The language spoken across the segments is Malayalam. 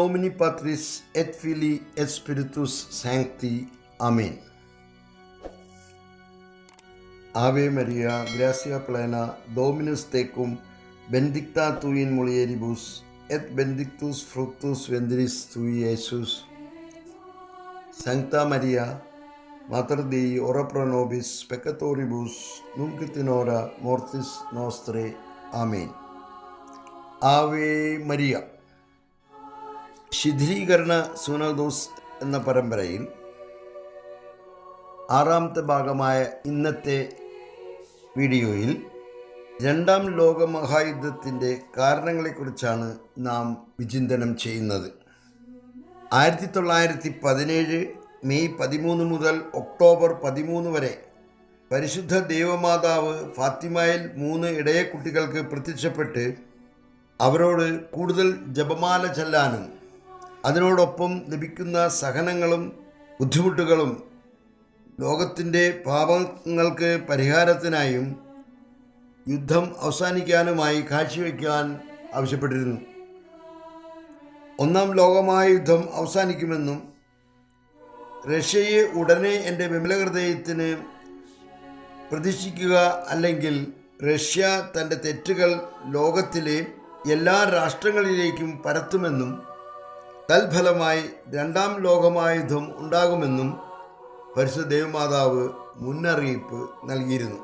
nomine Patris et Filii et Spiritus Sancti. Amen. Ave Maria, gratia plena, Dominus tecum, benedicta tu in mulieribus, et benedictus fructus ventris tui, Iesus. Sancta Maria, Mater Dei, ora pro nobis peccatoribus, nunc et in hora mortis nostrae. Amen. Ave Maria. ശിഥിലീകരണ സൂനദോസ് എന്ന പരമ്പരയിൽ ആറാമത്തെ ഭാഗമായ ഇന്നത്തെ വീഡിയോയിൽ രണ്ടാം ലോകമഹായുദ്ധത്തിൻ്റെ കാരണങ്ങളെക്കുറിച്ചാണ് നാം വിചിന്തനം ചെയ്യുന്നത്. 1917 മെയ് 13 മുതൽ ഒക്ടോബർ 13 വരെ പരിശുദ്ധ ദൈവമാതാവ് ഫാത്തിമയിൽ 3 ഇടയ കുട്ടികൾക്ക് പ്രത്യക്ഷപ്പെട്ട് അവരോട് കൂടുതൽ ജപമാല ചൊല്ലാനും അതിനോടൊപ്പം ലഭിക്കുന്ന സഹനങ്ങളും ബുദ്ധിമുട്ടുകളും ലോകത്തിൻ്റെ പാപങ്ങൾക്ക് പരിഹാരത്തിനായും യുദ്ധം അവസാനിക്കാനുമായി കാഴ്ചവെക്കാൻ ആവശ്യപ്പെട്ടിരുന്നു. ഒന്നാം ലോകമഹായുദ്ധം അവസാനിക്കുമെന്നും റഷ്യയെ ഉടനെ എൻ്റെ വിമലഹൃദയത്തിന് പ്രതീക്ഷിക്കുക, അല്ലെങ്കിൽ റഷ്യ തൻ്റെ തെറ്റുകൾ ലോകത്തിലെ എല്ലാ രാഷ്ട്രങ്ങളിലേക്കും പരത്തുമെന്നും തൽഫലമായി രണ്ടാം ലോകമഹായുദ്ധം ഉണ്ടാകുമെന്നും പരിശുദ്ധ ദൈവമാതാവ് മുന്നറിയിപ്പ് നൽകിയിരുന്നു.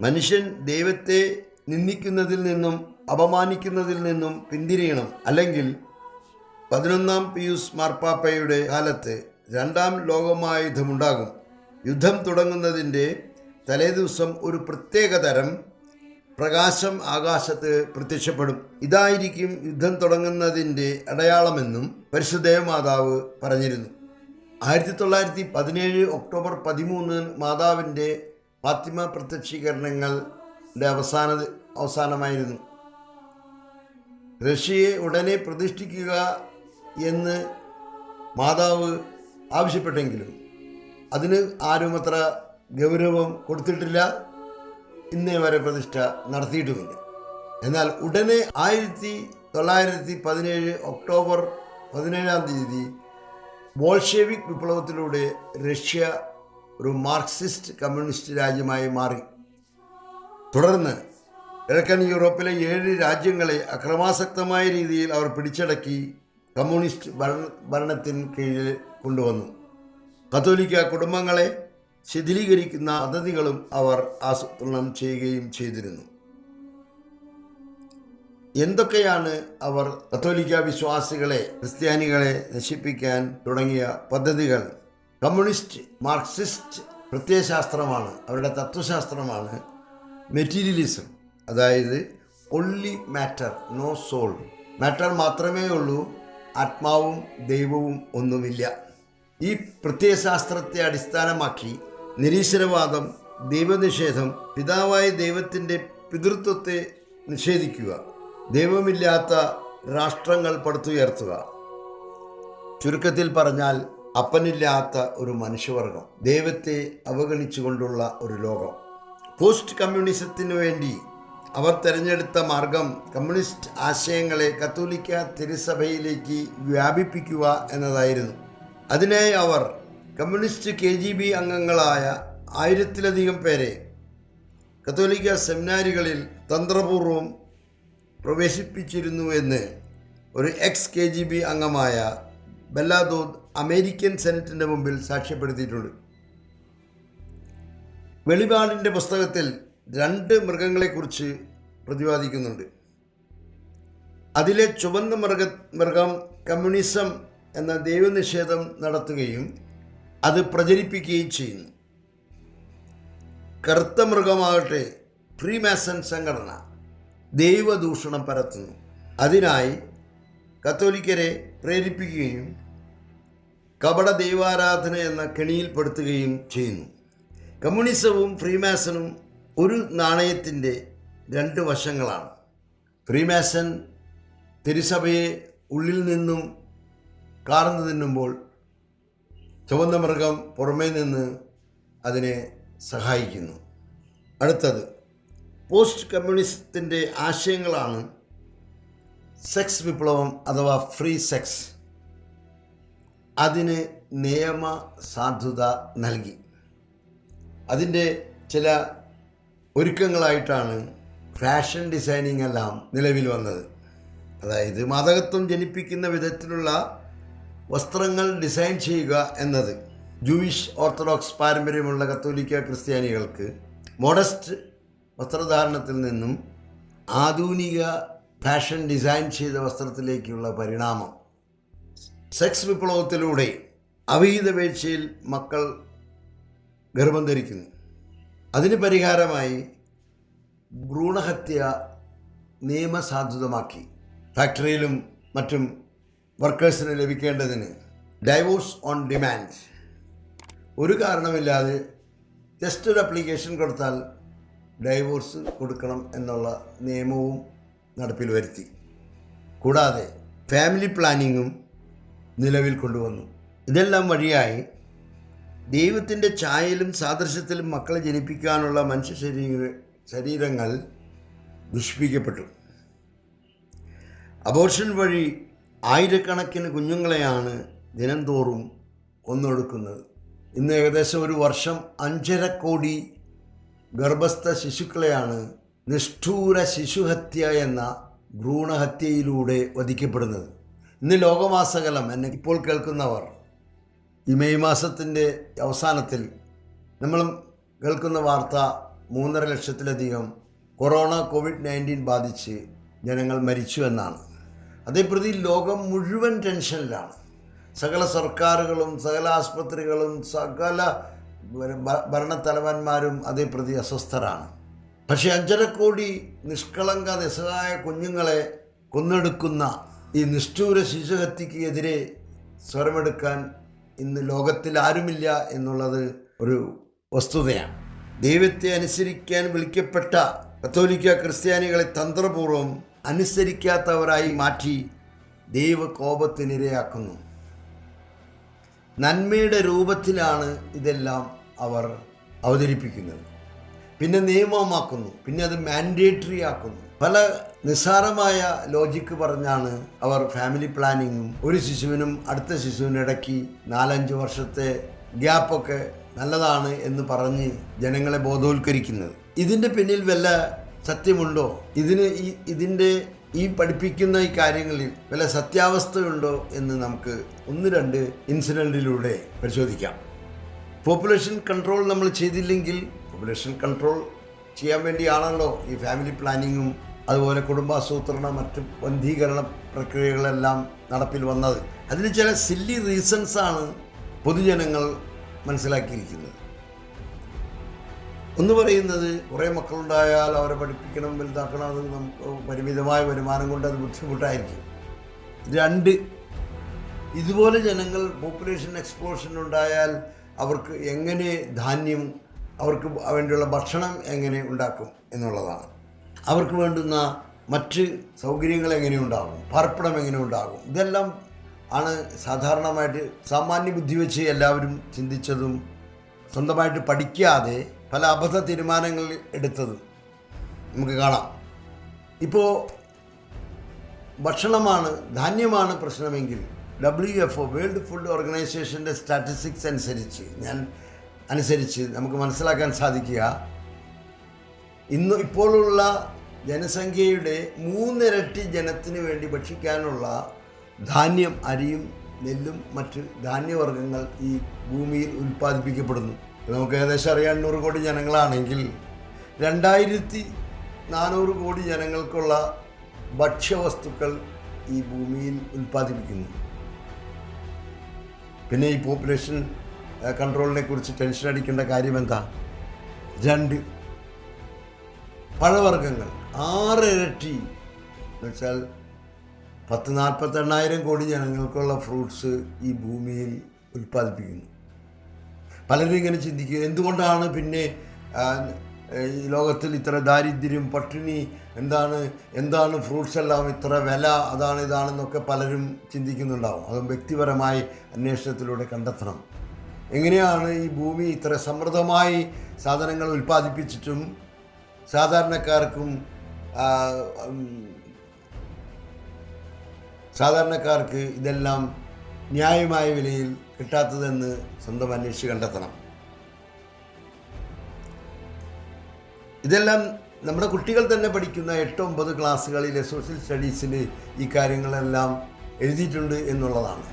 മനുഷ്യൻ ദൈവത്തെ നിന്ദിക്കുന്നതിൽ നിന്നും അപമാനിക്കുന്നതിൽ നിന്നും പിന്തിരിയണം, അല്ലെങ്കിൽ 11-ാം പിയൂസ് മാർപ്പാപ്പയുടെ കാലത്ത് രണ്ടാം ലോകമഹായുദ്ധമുണ്ടാകും. യുദ്ധം തുടങ്ങുന്നതിൻ്റെ തലേദിവസം ഒരു പ്രത്യേകതരം പ്രകാശം ആകാശത്ത് പ്രത്യക്ഷപ്പെടും. ഇതായിരിക്കും യുദ്ധം തുടങ്ങുന്നതിൻ്റെ അടയാളമെന്നും പരിശുദ്ധ ദൈവമാതാവ് പറഞ്ഞിരുന്നു. 1917 ഒക്ടോബർ 13 മാതാവിൻ്റെ ഫാത്തിമ പ്രത്യക്ഷീകരണങ്ങളുടെ അവസാനമായിരുന്നു. റഷ്യയെ ഉടനെ പ്രതിഷ്ഠിക്കുക എന്ന് മാതാവ് ആവശ്യപ്പെട്ടെങ്കിലും അതിന് ആരും അത്ര ഗൗരവം കൊടുത്തിട്ടില്ല, ഇന്നേ വരെ പ്രതിഷ്ഠ നടത്തിയിട്ടുമില്ല. എന്നാൽ ഉടനെ 1917 ഒക്ടോബർ 17 ബോൾഷെവിക് വിപ്ലവത്തിലൂടെ റഷ്യ ഒരു മാർക്സിസ്റ്റ് കമ്മ്യൂണിസ്റ്റ് രാജ്യമായി മാറി. തുടർന്ന് കിഴക്കൻ യൂറോപ്പിലെ 7 രാജ്യങ്ങളെ അക്രമാസക്തമായ രീതിയിൽ അവർ പിടിച്ചടക്കി കമ്മ്യൂണിസ്റ്റ് ഭരണത്തിന് കീഴിൽ കൊണ്ടുവന്നു. കത്തോലിക്ക കുടുംബങ്ങളെ ശിഥിലീകരിക്കുന്ന പദ്ധതികളും അവർ ആസൂത്രണം ചെയ്യുകയും ചെയ്തിരുന്നു. എന്തൊക്കെയാണ് അവർ കത്തോലിക്ക വിശ്വാസികളെ, ക്രിസ്ത്യാനികളെ നശിപ്പിക്കാൻ തുടങ്ങിയ പദ്ധതികൾ? കമ്മ്യൂണിസ്റ്റ് മാർക്സിസ്റ്റ് പ്രത്യയശാസ്ത്രമാണ്, അവരുടെ തത്വശാസ്ത്രമാണ് മെറ്റീരിയലിസം. അതായത് only matter, no soul. Matter മാത്രമേ ഉള്ളൂ, ആത്മാവും ദൈവവും ഒന്നുമില്ല. ഈ പ്രത്യയശാസ്ത്രത്തെ അടിസ്ഥാനമാക്കി നിരീശ്വരവാദം, ദൈവനിഷേധം, പിതാവായ ദൈവത്തിൻ്റെ പിതൃത്വത്തെ നിഷേധിക്കുക, ദൈവമില്ലാത്ത രാഷ്ട്രങ്ങൾ പടുത്തുയർത്തുക, ചുരുക്കത്തിൽ പറഞ്ഞാൽ അപ്പനില്ലാത്ത ഒരു മനുഷ്യവർഗം, ദൈവത്തെ അവഗണിച്ചുകൊണ്ടുള്ള ഒരു ലോകം. പോസ്റ്റ് കമ്മ്യൂണിസത്തിന് വേണ്ടി അവർ തിരഞ്ഞെടുത്ത മാർഗം കമ്മ്യൂണിസ്റ്റ് ആശയങ്ങളെ കത്തോലിക്ക തിരുസഭയിലേക്ക് വ്യാപിപ്പിക്കുക എന്നതായിരുന്നു. അതിനായി അവർ കമ്മ്യൂണിസ്റ്റ് KGB അംഗങ്ങളായ 1000-ലധികം പേരെ കത്തോലിക്ക സെമിനാരികളിൽ തന്ത്രപൂർവം പ്രവേശിപ്പിച്ചിരുന്നുവെന്ന് ഒരു KGB അംഗമായ ബെല്ലാദോദ് അമേരിക്കൻ സെനറ്റിൻ്റെ മുമ്പിൽ സാക്ഷ്യപ്പെടുത്തിയിട്ടുണ്ട്. വെളിപാടിൻ്റെ പുസ്തകത്തിൽ 2 മൃഗങ്ങളെക്കുറിച്ച് പ്രതിപാദിക്കുന്നുണ്ട്. അതിലെ ചുവന്ന മൃഗം കമ്മ്യൂണിസം എന്ന ദൈവനിഷേധം നടത്തുകയും അത് പ്രചരിപ്പിക്കുകയും ചെയ്യുന്നു. കറുത്ത മൃഗമാകട്ടെ ഫ്രീമാസൺ സംഘടന ദൈവദൂഷണം പരത്തുന്നു. അതിനായി കത്തോലിക്കരെ പ്രേരിപ്പിക്കുകയും കപട ദൈവാരാധന എന്ന കെണിയിൽപ്പെടുത്തുകയും ചെയ്യുന്നു. കമ്മ്യൂണിസവും ഫ്രീമാസണും ഒരു നാണയത്തിൻ്റെ 2 വശങ്ങളാണ്. ഫ്രീമാസൺ തിരുസഭയെ ഉള്ളിൽ നിന്നും കാർന്നു തിന്നുമ്പോൾ ചുവന്ന മൃഗം പുറമേ നിന്ന് അതിനെ സഹായിക്കുന്നു. അടുത്തത് പോസ്റ്റ് കമ്മ്യൂണിസത്തിൻ്റെ ആശയങ്ങളാണ് സെക്സ് വിപ്ലവം അഥവാ ഫ്രീ സെക്സ് അതിന് നിയമ സാധുത നൽകി. അതിൻ്റെ ചില ഒരുക്കങ്ങളായിട്ടാണ് ഫാഷൻ ഡിസൈനിങ് എല്ലാം നിലവിൽ വന്നത്. അതായത് മതകത്വം ജനിപ്പിക്കുന്ന വിധത്തിലുള്ള വസ്ത്രങ്ങൾ ഡിസൈൻ ചെയ്യുക എന്നത് ജൂയിഷ് ഓർത്തഡോക്സ് പാരമ്പര്യമുള്ള കത്തോലിക്ക ക്രിസ്ത്യാനികൾക്ക് മോഡസ്റ്റ് വസ്ത്രധാരണത്തിൽ നിന്നും ആധുനിക ഫാഷൻ ഡിസൈൻ ചെയ്ത വസ്ത്രത്തിലേക്കുള്ള പരിണാമം. സെക്സ് വിപ്ലവത്തിലൂടെ അവിഹിത വീഴ്ചയിൽ മക്കൾ ഗർഭം ധരിക്കുന്നു. അതിന് പരിഹാരമായി ഭ്രൂണഹത്യ നിയമസാധുതമാക്കി. ഫാക്ടറിയിലും മറ്റും വർക്കേഴ്സിന് ലഭിക്കേണ്ടതിന് ഡൈവോഴ്സ് ഓൺ ഡിമാൻഡ്, ഒരു കാരണമില്ലാതെ ജസ്റ്റ് ഒരു അപ്ലിക്കേഷൻ കൊടുത്താൽ ഡൈവോഴ്സ് കൊടുക്കണം എന്നുള്ള നിയമവും നടപ്പിൽ വരുത്തി. കൂടാതെ ഫാമിലി പ്ലാനിങ്ങും നിലവിൽ കൊണ്ടുവന്നു. ഇതെല്ലാം വഴിയായി ദൈവത്തിൻ്റെ ഛായയിലും സാദൃശ്യത്തിലും മക്കളെ ജനിപ്പിക്കാനുള്ള മനുഷ്യ ശരീരങ്ങൾ ദുഷിപ്പിക്കപ്പെട്ടു. അബോർഷൻ വഴി ആയിരക്കണക്കിന് കുഞ്ഞുങ്ങളെയാണ് ദിനംതോറും കൊന്നൊടുക്കുന്നത്. ഇന്ന് ഏകദേശം ഒരു വർഷം 5.5 കോടി ഗർഭസ്ഥ ശിശുക്കളെയാണ് നിഷ്ഠൂര ശിശുഹത്യ എന്ന ഭ്രൂണഹത്യയിലൂടെ വധിക്കപ്പെടുന്നത്. ഇന്ന് ലോകമാസകലം എന്നെ ഇപ്പോൾ കേൾക്കുന്നവർ ഈ മെയ് മാസത്തിൻ്റെ അവസാനത്തിൽ നമ്മൾ കേൾക്കുന്ന വാർത്ത 3.5 ലക്ഷത്തിലധികം കോവിഡ്-19 ബാധിച്ച് ജനങ്ങൾ മരിച്ചു എന്നാണ്. അതേപ്രതി ലോകം മുഴുവൻ ടെൻഷനിലാണ്. സകല സർക്കാരുകളും സകല ആസ്പത്രികളും സകല ഭരണത്തലവന്മാരും അതേപ്രതി അസ്വസ്ഥരാണ്. പക്ഷേ 5.5 കോടി നിഷ്കളങ്ക നിസ്സഹായ കുഞ്ഞുങ്ങളെ കൊന്നെടുക്കുന്ന ഈ നിഷ്ഠൂര ശിശുഹത്യക്ക് എതിരെ സ്വരമെടുക്കാൻ ഇന്ന് ലോകത്തിൽ ആരുമില്ല എന്നുള്ളത് ഒരു വസ്തുതയാണ്. ദൈവത്തെ അനുസരിക്കാൻ വിളിക്കപ്പെട്ട കത്തോലിക്ക ക്രിസ്ത്യാനികളെ തന്ത്രപൂർവ്വം അനുസരിക്കാത്തവരായി മാറ്റി ദൈവകോപത്തിനിരയാക്കുന്നു. നന്മയുടെ രൂപത്തിലാണ് ഇതെല്ലാം അവർ അവതരിപ്പിക്കുന്നത്. പിന്നെ നിയമമാക്കുന്നു, പിന്നെ അത് മാൻഡേറ്ററി ആക്കുന്നു. പല നിസ്സാരമായ ലോജിക്ക് പറഞ്ഞാണ് അവർ ഫാമിലി പ്ലാനിങ്ങും ഒരു ശിശുവിനും അടുത്ത ശിശുവിനിടയ്ക്ക് 4-5 വർഷത്തെ ഗ്യാപ്പൊക്കെ നല്ലതാണ് എന്ന് പറഞ്ഞ് ജനങ്ങളെ ബോധവൽക്കരിക്കുന്നത്. ഇതിൻ്റെ പിന്നിൽ വല്ല സത്യമുണ്ടോ? ഇതിൻ്റെ ഈ പഠിപ്പിക്കുന്ന ഈ കാര്യങ്ങളിൽ വല്ല സത്യാവസ്ഥയുണ്ടോ എന്ന് നമുക്ക് 1-2 ഇൻസിഡൻറ്റിലൂടെ പരിശോധിക്കാം. പോപ്പുലേഷൻ കൺട്രോൾ നമ്മൾ ചെയ്തില്ലെങ്കിൽ, പോപ്പുലേഷൻ കൺട്രോൾ ചെയ്യാൻ വേണ്ടിയാണല്ലോ ഈ ഫാമിലി പ്ലാനിങ്ങും അതുപോലെ കുടുംബാസൂത്രണ മറ്റ് വന്ധീകരണ പ്രക്രിയകളെല്ലാം നടപ്പിൽ വന്നത്. അതിന് ചില സില്ലി റീസൺസാണ് പൊതുജനങ്ങൾ മനസ്സിലാക്കിയിരിക്കുന്നത്. ഒന്ന് പറയുന്നത്, കുറേ മക്കളുണ്ടായാൽ അവരെ പഠിപ്പിക്കണം, വലുതാക്കണം, അത് നമുക്ക് പരിമിതമായ വരുമാനം കൊണ്ട് അത് ബുദ്ധിമുട്ടായിരിക്കും. 2, ഇതുപോലെ ജനങ്ങൾ പോപ്പുലേഷൻ എക്സ്പ്ലോഷൻ ഉണ്ടായാൽ അവർക്ക് എങ്ങനെ ധാന്യം, അവർക്ക് വേണ്ടിയുള്ള ഭക്ഷണം എങ്ങനെ ഉണ്ടാക്കും എന്നുള്ളതാണ്. അവർക്ക് വേണ്ടുന്ന മറ്റ് സൗകര്യങ്ങൾ എങ്ങനെ ഉണ്ടാകും, പാർപ്പിടം എങ്ങനെ ഉണ്ടാകും, ഇതെല്ലാം ആണ് സാധാരണമായിട്ട് സാമാന്യ ബുദ്ധി വെച്ച് എല്ലാവരും ചിന്തിച്ചതും സ്വന്തമായിട്ട് പഠിക്കാതെ പല അബദ്ധ തീരുമാനങ്ങൾ എടുത്തതും നമുക്ക് കാണാം. ഇപ്പോൾ ഭക്ഷണമാണ്, ധാന്യമാണ് പ്രശ്നമെങ്കിൽ WHO വേൾഡ് ഫുഡ് ഓർഗനൈസേഷൻ്റെ സ്റ്റാറ്റിസ്റ്റിക്സ് അനുസരിച്ച് നമുക്ക് മനസ്സിലാക്കാൻ സാധിക്കുക, ഇപ്പോഴുള്ള ജനസംഖ്യയുടെ 3 ഇരട്ടി ജനത്തിന് വേണ്ടി ഭക്ഷിക്കാനുള്ള ധാന്യം, അരിയും നെല്ലും മറ്റ് ധാന്യവർഗ്ഗങ്ങൾ ഈ ഭൂമിയിൽ ഉൽപ്പാദിപ്പിക്കപ്പെടുന്നു. നമുക്ക് ഏകദേശം അറിയാൻ 100 കോടി ജനങ്ങളാണെങ്കിൽ 2400 കോടി ജനങ്ങൾക്കുള്ള ഭക്ഷ്യവസ്തുക്കൾ ഈ ഭൂമിയിൽ ഉൽപ്പാദിപ്പിക്കുന്നു. പിന്നെ ഈ പോപ്പുലേഷൻ കൺട്രോളിനെ കുറിച്ച് ടെൻഷൻ അടിക്കേണ്ട കാര്യം എന്താ? 2 പഴവർഗ്ഗങ്ങൾ 6 ഇരട്ടി എന്ന് വെച്ചാൽ 10-48 കോടി ജനങ്ങൾക്കുള്ള ഫ്രൂട്ട്സ് ഈ ഭൂമിയിൽ ഉൽപ്പാദിപ്പിക്കുന്നു. പലരും ഇങ്ങനെ ചിന്തിക്കുക, എന്തുകൊണ്ടാണ് പിന്നെ ഈ ലോകത്തിൽ ഇത്ര ദാരിദ്ര്യം, പട്ടിണി, എന്താണ് ഫ്രൂട്ട്സ് എല്ലാം ഇത്ര വില, ഇതാണെന്നൊക്കെ പലരും ചിന്തിക്കുന്നുണ്ടാവും. അതും വ്യക്തിപരമായി അന്വേഷണത്തിലൂടെ കണ്ടെത്തണം. എങ്ങനെയാണ് ഈ ഭൂമി ഇത്ര സമൃദ്ധമായി സാധനങ്ങൾ സാധാരണക്കാർക്ക് ഇതെല്ലാം ന്യായമായ വിലയിൽ കിട്ടാത്തതെന്ന് സ്വന്തം അന്വേഷിച്ച് കണ്ടെത്തണം. ഇതെല്ലാം നമ്മുടെ കുട്ടികൾ തന്നെ പഠിക്കുന്ന 8-9 ക്ലാസ്സുകളിലെ സോഷ്യൽ സ്റ്റഡീസിൽ ഈ കാര്യങ്ങളെല്ലാം എഴുതിയിട്ടുണ്ട് എന്നുള്ളതാണ്.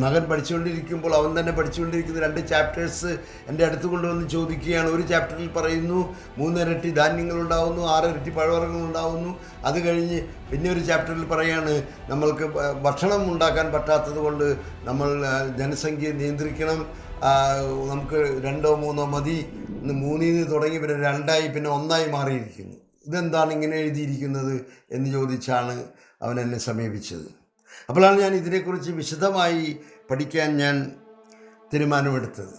മകൻ പഠിച്ചുകൊണ്ടിരിക്കുമ്പോൾ അവൻ തന്നെ പഠിച്ചുകൊണ്ടിരിക്കുന്ന 2 ചാപ്റ്റേഴ്സ് എൻ്റെ അടുത്ത് കൊണ്ടുവന്ന് ചോദിക്കുകയാണ്. ഒരു ചാപ്റ്ററിൽ പറയുന്നു 3 ഇരട്ടി ധാന്യങ്ങളുണ്ടാവുന്നു, 6 ഇരട്ടി പഴവർഗ്ഗങ്ങളുണ്ടാവുന്നു. അത് കഴിഞ്ഞ് പിന്നെ ഒരു ചാപ്റ്ററിൽ പറയാണ് നമ്മൾക്ക് ഭക്ഷണം ഉണ്ടാക്കാൻ പറ്റാത്തത് കൊണ്ട് നമ്മൾ ജനസംഖ്യ നിയന്ത്രിക്കണം, നമുക്ക് 2-3 മതി, 3 തുടങ്ങി പിന്നെ 2 പിന്നെ 1 മാറിയിരിക്കുന്നു. ഇതെന്താണ് ഇങ്ങനെ എഴുതിയിരിക്കുന്നത് എന്ന് ചോദിച്ചാണ് അവൻ എന്നെ സമീപിച്ചത്. അപ്പോഴാണ് ഞാൻ ഇതിനെക്കുറിച്ച് വിശദമായി പഠിക്കാൻ ഞാൻ തീരുമാനമെടുത്തത്.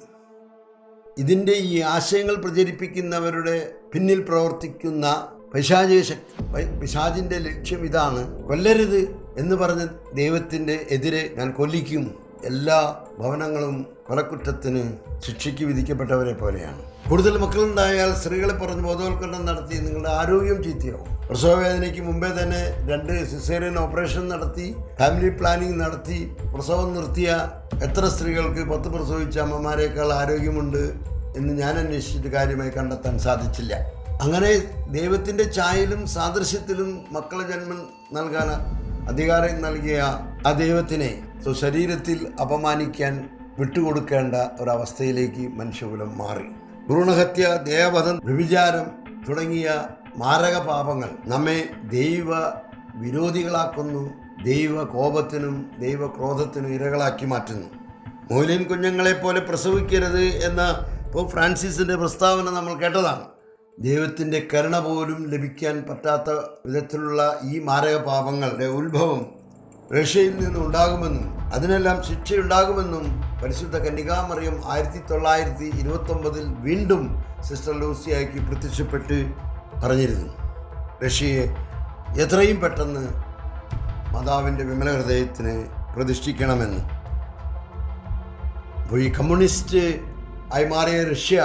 ഇതിൻ്റെ ഈ ആശയങ്ങൾ പ്രചരിപ്പിക്കുന്നവരുടെ പിന്നിൽ പ്രവർത്തിക്കുന്ന പിശാചിൻ്റെ ലക്ഷ്യം ഇതാണ്: കൊല്ലരുത് എന്ന് പറഞ്ഞ് ദൈവത്തിൻ്റെ എതിരെ ഞാൻ കൊല്ലിക്കും. എല്ലാ ഭവനങ്ങളും കൊലക്കുറ്റത്തിന് ശിക്ഷയ്ക്ക് വിധിക്കപ്പെട്ടവരെ പോലെയാണ്. കൂടുതൽ മക്കളുണ്ടായാൽ സ്ത്രീകളെ പറഞ്ഞ് ബോധവൽക്കരണം നടത്തി നിങ്ങളുടെ ആരോഗ്യം ചീത്തയാവും. പ്രസവവേദനയ്ക്ക് മുമ്പേ തന്നെ 2 സിസേറിയൻ ഓപ്പറേഷൻ നടത്തി, ഫാമിലി പ്ലാനിങ് നടത്തി പ്രസവം നിർത്തിയ എത്ര സ്ത്രീകൾക്ക് 10 പ്രസവിച്ച അമ്മമാരേക്കാൾ ആരോഗ്യമുണ്ട് എന്ന് ഞാൻ അന്വേഷിച്ചിട്ട് കാര്യമായി കണ്ടെത്താൻ സാധിച്ചില്ല. അങ്ങനെ ദൈവത്തിൻ്റെ ഛായയിലും സാദൃശ്യത്തിലും മക്കളെ ജന്മം നൽകാൻ അധികാരം നൽകിയ ആ ദൈവത്തിനെ സ്വശരീരത്തിൽ അപമാനിക്കാൻ വിട്ടുകൊടുക്കേണ്ട ഒരവസ്ഥയിലേക്ക് മനുഷ്യകുലം മാറി. ഭ്രൂണഹത്യ, ദേഹവധം, വ്യഭിചാരം തുടങ്ങിയ മാരക പാപങ്ങൾ നമ്മെ ദൈവ വിരോധികളാക്കുന്നു, ദൈവ കോപത്തിനും ദൈവക്രോധത്തിനും ഇരകളാക്കി മാറ്റുന്നു. മൊയ്ലിൻ കുഞ്ഞുങ്ങളെപ്പോലെ പ്രസവിക്കരുത് എന്ന പോപ്പ് ഫ്രാൻസിസിൻ്റെ പ്രസ്താവന നമ്മൾ കേട്ടതാണ്. ദൈവത്തിൻ്റെ കരുണ പോലും ലഭിക്കാൻ പറ്റാത്ത വിധത്തിലുള്ള ഈ മാരക പാപങ്ങളുടെ ഉത്ഭവം റഷ്യയിൽ നിന്നുണ്ടാകുമെന്നും അതിനെല്ലാം ശിക്ഷയുണ്ടാകുമെന്നും പരിശുദ്ധ കന്യകാമറിയം 1929 വീണ്ടും സിസ്റ്റർ ലൂസിയായ്ക്ക് പ്രത്യക്ഷപ്പെട്ട് പറഞ്ഞിരുന്നു. റഷ്യയെ എത്രയും പെട്ടെന്ന് മാതാവിൻ്റെ വിമല ഹൃദയത്തിന് പ്രതിഷ്ഠിക്കണമെന്ന്. അപ്പോൾ ഈ കമ്മ്യൂണിസ്റ്റ് ആയി മാറിയ റഷ്യ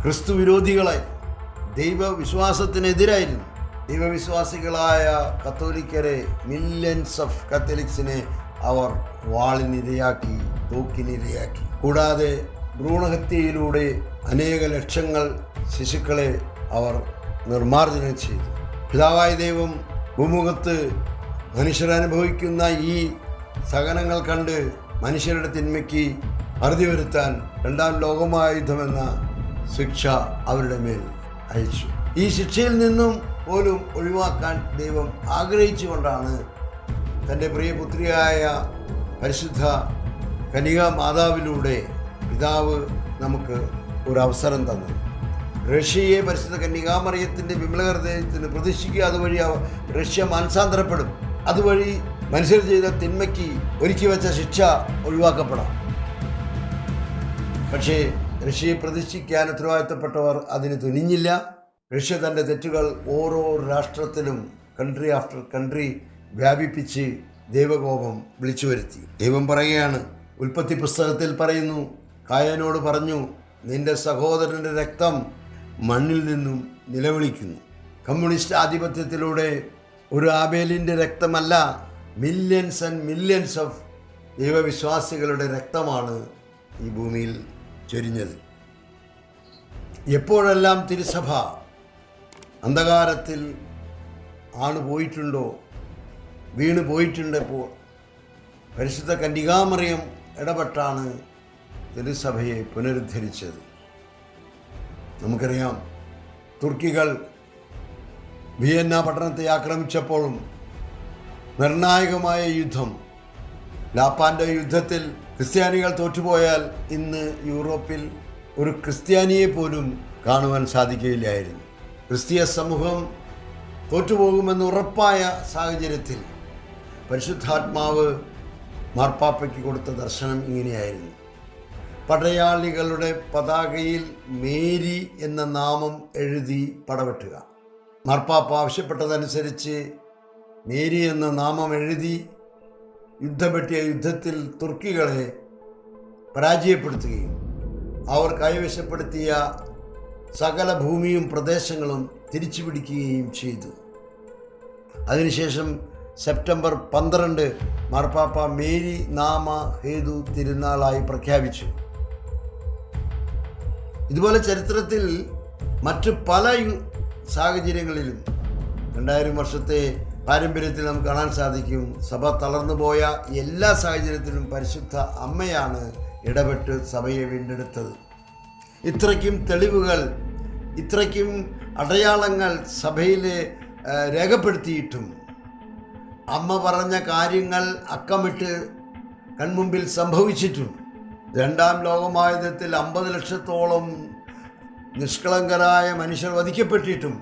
ക്രിസ്തു വിരോധികളായി, ദൈവവിശ്വാസത്തിനെതിരായിരുന്നു. ദൈവവിശ്വാസികളായ കത്തോലിക്കരെ, മില്യൻസ് ഓഫ് കത്തോലിക്സിനെ അവർ വാളിനിരയാക്കി, തൂക്കിനിരയാക്കി. കൂടാതെ ഭ്രൂണഹത്യയിലൂടെ അനേക ലക്ഷങ്ങൾ ശിശുക്കളെ അവർ നിർമ്മാർജ്ജനം ചെയ്തു. പിതാവായ ദൈവം ഭൂമുഖത്ത് മനുഷ്യരനുഭവിക്കുന്ന ഈ സഹനങ്ങൾ കണ്ട് മനുഷ്യരുടെ തിന്മയ്ക്ക് അറുതി വരുത്താൻ 2ാം ലോകമഹായുദ്ധമെന്ന ശിക്ഷ അവരുടെ മേൽ അയച്ചു. ഈ ശിക്ഷയിൽ നിന്നും പോലും ഒഴിവാക്കാൻ ദൈവം ആഗ്രഹിച്ചുകൊണ്ടാണ് തൻ്റെ പ്രിയപുത്രിയായ പരിശുദ്ധ കന്യകാ മാതാവിലൂടെ പിതാവ് നമുക്ക് ഒരവസരം തന്നു. റഷ്യയെ പരിശുദ്ധ കന്യകാമറിയത്തിൻ്റെ വിമല ഹൃദയത്തിന് പ്രതിഷ്ഠിക്കുക. അതുവഴി റഷ്യ മാനസാന്തരപ്പെടും. അതുവഴി മനുഷ്യർ ചെയ്ത തിന്മയ്ക്ക് ഒരുക്കി വെച്ച ശിക്ഷ ഒഴിവാക്കപ്പെടാം. പക്ഷേ റഷ്യയെ പ്രതിഷ്ഠിക്കാൻ ഉത്തരവാദിത്തപ്പെട്ടവർ അതിന് തുനിഞ്ഞില്ല. റഷ്യ തൻ്റെ തെറ്റുകൾ ഓരോ രാഷ്ട്രത്തിലും കൺട്രി ആഫ്റ്റർ കൺട്രി വ്യാപിപ്പിച്ച് ദൈവകോപം വിളിച്ചു വരുത്തി. ദൈവം പറയുകയാണ്, ഉൽപ്പത്തി പുസ്തകത്തിൽ പറയുന്നു, കായനോട് പറഞ്ഞു, നിന്റെ സഹോദരൻ്റെ രക്തം മണ്ണിൽ നിന്നും നിലവിളിക്കുന്നു. കമ്മ്യൂണിസ്റ്റ് ആധിപത്യത്തിലൂടെ ഒരു ആബേലിൻ്റെ രക്തമല്ല, മില്യൻസ് ആൻഡ് മില്യൻസ് ഓഫ് ദൈവവിശ്വാസികളുടെ രക്തമാണ് ഈ ഭൂമിയിൽ ചൊരിഞ്ഞത്. എപ്പോഴെല്ലാം തിരുസഭ അന്ധകാരത്തിൽ പോയിട്ടുണ്ടോ, വീണ് പോയിട്ടുണ്ടപ്പോൾ പരിശുദ്ധ കന്യകാമറിയം ഇടപെട്ടാണ് തിരുസഭയെ പുനരുദ്ധരിച്ചത്. നമുക്കറിയാം, തുർക്കികൾ വിയന്ന പട്ടണത്തെ ആക്രമിച്ചപ്പോഴും നിർണായകമായ യുദ്ധം, ലാപ്പാൻ്റെ യുദ്ധത്തിൽ ക്രിസ്ത്യാനികൾ തോറ്റുപോയാൽ ഇന്ന് യൂറോപ്പിൽ ഒരു ക്രിസ്ത്യാനിയെ പോലും കാണുവാൻ സാധിക്കുകയില്ലായിരുന്നു. ക്രിസ്തീയ സമൂഹം തോറ്റുപോകുമെന്ന് ഉറപ്പായ സാഹചര്യത്തിൽ പരിശുദ്ധാത്മാവ് മാർപ്പാപ്പയ്ക്ക് കൊടുത്ത ദർശനം ഇങ്ങനെയായിരുന്നു. പടയാളികളുടെ പതാകയിൽ മേരി എന്ന നാമം എഴുതി പടവെട്ടുക. മാർപ്പാപ്പ ആവശ്യപ്പെട്ടതനുസരിച്ച് മേരി എന്ന നാമം എഴുതി യുദ്ധത്തിൽ തുർക്കികളെ പരാജയപ്പെടുത്തുകയും അവർ കൈവശപ്പെടുത്തിയ സകല ഭൂമിയും പ്രദേശങ്ങളും തിരിച്ചു പിടിക്കുകയും ചെയ്തു. അതിനുശേഷം സെപ്റ്റംബർ 12 മാർപ്പാപ്പ മേരി നാമ ഹേതു തിരുനാളായി പ്രഖ്യാപിച്ചു. ഇതുപോലെ ചരിത്രത്തിൽ മറ്റ് പല സാഹചര്യങ്ങളിലും 2000 വർഷത്തെ പാരമ്പര്യത്തിൽ നമുക്ക് കാണാൻ സാധിക്കും. സഭ തളർന്നുപോയ എല്ലാ സാഹചര്യത്തിലും പരിശുദ്ധ അമ്മയാണ് ഇടപെട്ട് സഭയെ വീണ്ടെടുത്തത്. ഇത്രയ്ക്കും തെളിവുകൾ, ഇത്രയ്ക്കും അടയാളങ്ങൾ സഭയിൽ രേഖപ്പെടുത്തിയിട്ടും അമ്മ പറഞ്ഞ കാര്യങ്ങൾ അക്കമിട്ട് കൺമുമ്പിൽ സംഭവിച്ചിട്ടും 2ാം ലോകമഹായുദ്ധത്തിൽ 50 ലക്ഷത്തോളം നിഷ്കളങ്കരായ മനുഷ്യർ വധിക്കപ്പെട്ടിട്ടും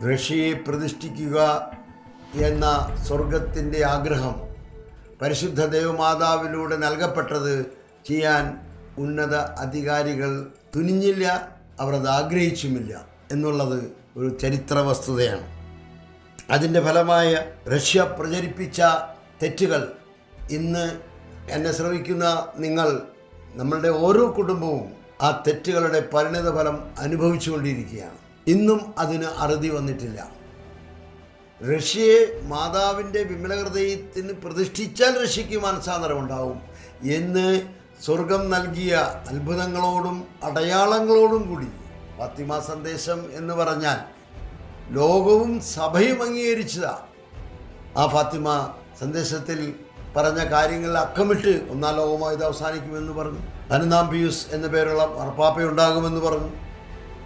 റഷ്യയെ പ്രതിഷ്ഠിക്കുക എന്ന സ്വർഗത്തിൻ്റെ ആഗ്രഹം പരിശുദ്ധ ദേവമാതാവിലൂടെ നൽകപ്പെട്ടത് ചെയ്യാൻ ഉന്നത അധികാരികൾ തുനിഞ്ഞില്ല, അവർ അത് ആഗ്രഹിച്ചുമില്ല എന്നുള്ളത് ഒരു ചരിത്ര വസ്തുതയാണ്. അതിൻ്റെ ഫലമായ റഷ്യ പ്രചരിപ്പിച്ച തെറ്റുകൾ ഇന്ന് എന്നെ ശ്രവിക്കുന്ന നിങ്ങൾ, നമ്മളുടെ ഓരോ കുടുംബവും ആ തെറ്റുകളുടെ പരിണിതഫലം അനുഭവിച്ചുകൊണ്ടിരിക്കുകയാണ്. ഇന്നും അതിന് അറുതി വന്നിട്ടില്ല. റഷ്യയെ മാതാവിൻ്റെ വിമല ഹൃദയത്തിന് പ്രതിഷ്ഠിച്ചാൽ റഷ്യയ്ക്ക് മാനസാന്തരം ഉണ്ടാവും എന്ന് സ്വർഗം നൽകിയ അത്ഭുതങ്ങളോടും അടയാളങ്ങളോടും കൂടി ഫാത്തിമ സന്ദേശം എന്ന് പറഞ്ഞാൽ ലോകവും സഭയും അംഗീകരിച്ചതാണ്. ആ ഫാത്തിമ സന്ദേശത്തിൽ പറഞ്ഞ കാര്യങ്ങളിൽ അക്കമിട്ട് 1ാം ലോകമഹായുദ്ധം അവസാനിക്കുമെന്ന് പറഞ്ഞു. 11 പിയൂസ് എന്ന പേരുള്ള മാർപ്പാപ്പയുണ്ടാകുമെന്ന് പറഞ്ഞു.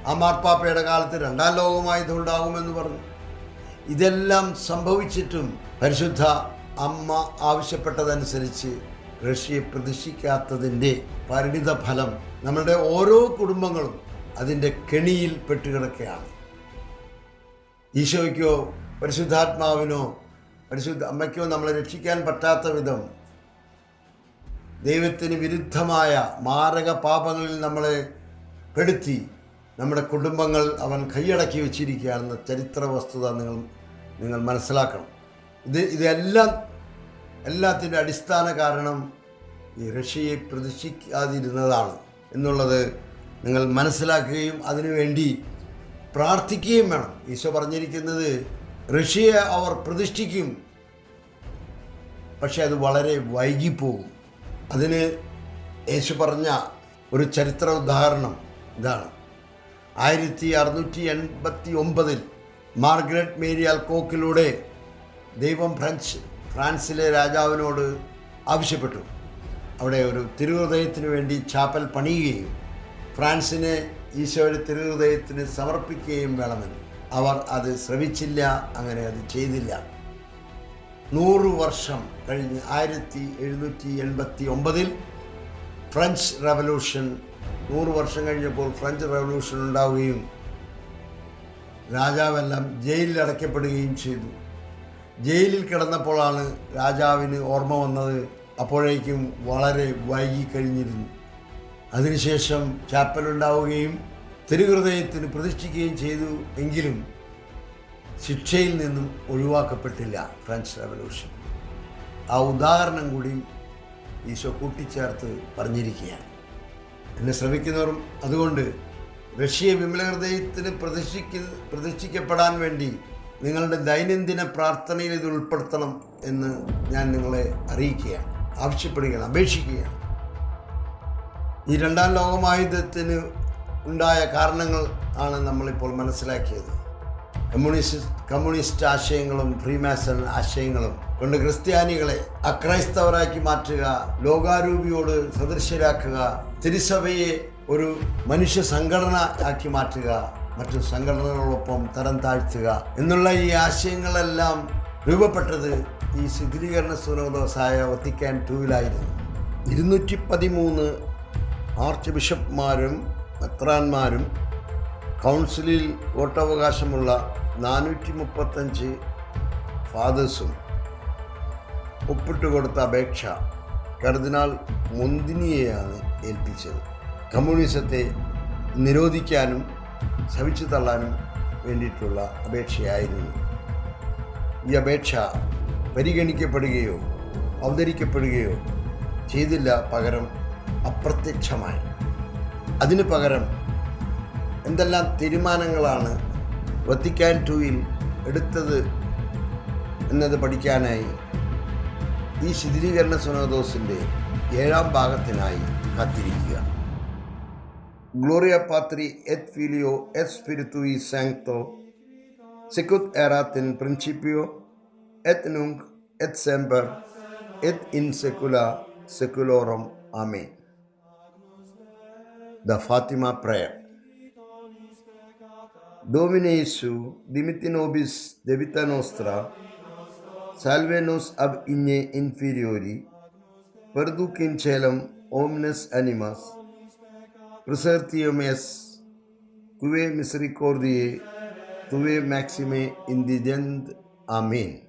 ആ മാർപ്പാപ്പയുടെ കാലത്ത് 2ാം ലോകമഹായുദ്ധം ഉണ്ടാകുമെന്ന് പറഞ്ഞു. ഇതെല്ലാം സംഭവിച്ചിട്ടും പരിശുദ്ധ അമ്മ ആവശ്യപ്പെട്ടതനുസരിച്ച് റഷ്യയെ പ്രതിഷ്ഠിക്കാത്തതിൻ്റെ പരിണിത ഫലം നമ്മളുടെ ഓരോ കുടുംബങ്ങളും അതിൻ്റെ കെണിയിൽ പെട്ടുകിടക്കുകയാണ്. ഈശോയ്ക്കോ പരിശുദ്ധാത്മാവിനോ പരിശുദ്ധ അമ്മയ്ക്കോ നമ്മളെ രക്ഷിക്കാൻ പറ്റാത്ത വിധം ദൈവത്തിന് വിരുദ്ധമായ മാരക പാപങ്ങളിൽ നമ്മളെ പെടുത്തി നമ്മുടെ കുടുംബങ്ങൾ അവൻ കൈയടക്കി വെച്ചിരിക്കുകയാണെന്ന ചരിത്ര വസ്തുത നിങ്ങൾ മനസ്സിലാക്കണം. എല്ലാത്തിൻ്റെ അടിസ്ഥാന കാരണം ഈ റഷ്യയെ പ്രതിഷ്ഠിക്കാതിരുന്നതാണ് എന്നുള്ളത് നിങ്ങൾ മനസ്സിലാക്കുകയും അതിനുവേണ്ടി പ്രാർത്ഥിക്കുകയും വേണം. ഈശോ പറഞ്ഞിരിക്കുന്നത് റഷ്യയെ അവർ പ്രതിഷ്ഠിക്കും, പക്ഷെ അത് വളരെ വൈകിപ്പോകും. അതിന് യേശു പറഞ്ഞ ഒരു ചരിത്ര ഉദാഹരണം ഇതാണ്. 1689 മാർഗരറ്റ് മേരി അൽക്കോക്കിലൂടെ ദൈവം ഫ്രാൻസിലെ രാജാവിനോട് ആവശ്യപ്പെട്ടു അവിടെ ഒരു തിരുഹൃദയത്തിന് വേണ്ടി ചാപ്പൽ പണിയുകയും ഫ്രാൻസിനെ ഈശോയുടെ തിരുഹൃദയത്തിന് സമർപ്പിക്കുകയും വേണമെന്ന്. അവർ അത് ശ്രമിച്ചില്ല, അങ്ങനെ അത് ചെയ്തില്ല. 100 വർഷം കഴിഞ്ഞ് 1789 ഫ്രഞ്ച് റവല്യൂഷൻ 100 വർഷം കഴിഞ്ഞപ്പോൾ ഫ്രഞ്ച് റവല്യൂഷൻ ഉണ്ടാവുകയും രാജാവെല്ലാം ജയിലിൽ അടയ്ക്കപ്പെടുകയും ചെയ്തു. ജയിലിൽ കിടന്നപ്പോഴാണ് രാജാവിന് ഓർമ്മ വന്നത്. അപ്പോഴേക്കും വളരെ വൈകിക്കഴിഞ്ഞിരുന്നു. അതിനുശേഷം ചാപ്പലുണ്ടാവുകയും തിരുഹൃദയത്തിന് പ്രതിഷ്ഠിക്കുകയും ചെയ്തു. എങ്കിലും ശിക്ഷയിൽ നിന്നും ഒഴിവാക്കപ്പെട്ടില്ല ഫ്രഞ്ച് റവല്യൂഷൻ. ആ ഉദാഹരണം കൂടി ഈശോ കൂട്ടിച്ചേർത്ത് പറഞ്ഞിരിക്കുകയാണ്. എന്നെ ശ്രമിക്കുന്നവരും അതുകൊണ്ട് റഷ്യയെ വിമല ഹൃദയത്തിന് പ്രതിഷ്ഠിക്കപ്പെടാൻ വേണ്ടി നിങ്ങളുടെ ദൈനംദിന പ്രാർത്ഥനയിൽ ഇത് ഉൾപ്പെടുത്തണം എന്ന് ഞാൻ നിങ്ങളെ അറിയിക്കുകയാണ്, ആവശ്യപ്പെടുകയാണ്, അപേക്ഷിക്കുകയാണ്. ഈ 2ാം ലോകമഹായുദ്ധത്തിന് ഉണ്ടായ കാരണങ്ങൾ ആണ് നമ്മളിപ്പോൾ മനസ്സിലാക്കിയത്. കമ്മ്യൂണിസ്റ്റ് ആശയങ്ങളും ഫ്രീമാസൺ ആശയങ്ങളും കൊണ്ട് ക്രിസ്ത്യാനികളെ അക്രൈസ്തവരാക്കി മാറ്റുക, ലോകാരൂപിയോട് സദൃശ്യരാക്കുക, തിരുസഭയെ ഒരു മനുഷ്യ സംഘടന ആക്കി മാറ്റുക, മറ്റു സംഘടനകളോടൊപ്പം തരം താഴ്ത്തുക എന്നുള്ള ഈ ആശയങ്ങളെല്ലാം രൂപപ്പെട്ടത് ഈ ശിഥിലീകരണ സുനോദോസായ വത്തിക്കാൻ II 213 ആർച്ച് ബിഷപ്പ്മാരും മെത്രാന്മാരും കൗൺസിലിൽ വോട്ടവകാശമുള്ള 435 ഫാദേഴ്സും ഒപ്പിട്ടുകൊടുത്ത അപേക്ഷ കർദിനാൾ മൊന്തിനിയെയാണ് ഏൽപ്പിച്ചത്. കമ്മ്യൂണിസത്തെ നിരോധിക്കാനും ശവിച്ചു തള്ളാനും വേണ്ടിയിട്ടുള്ള അപേക്ഷയായിരുന്നു. ഈ അപേക്ഷ പരിഗണിക്കപ്പെടുകയോ അവതരിക്കപ്പെടുകയോ ചെയ്തില്ല. പകരം അപ്രത്യക്ഷമായി. അതിന് പകരം എന്തെല്ലാം തീരുമാനങ്ങളാണ് വത്തിക്കാൻ II എടുത്തത് എന്നത് പഠിക്കാനായി ഈ ശിഥിലീകരണ സുനോദോസിൻ്റെ 7ാം ഭാഗത്തിനായി കാത്തിരിക്കുക. Gloria Patri et Filio et Spiritui Sancto, sicut erat in principio et nunc et semper et in saecula saeculorum. Amen. The Fatima Prayer. Domine Iesu, dimiti nobis debita nostra, salve nos ab igne inferiori, perduc in caelum omnes animas, presertium es, tuae misericordiae, tuae maxime indigent. Amen.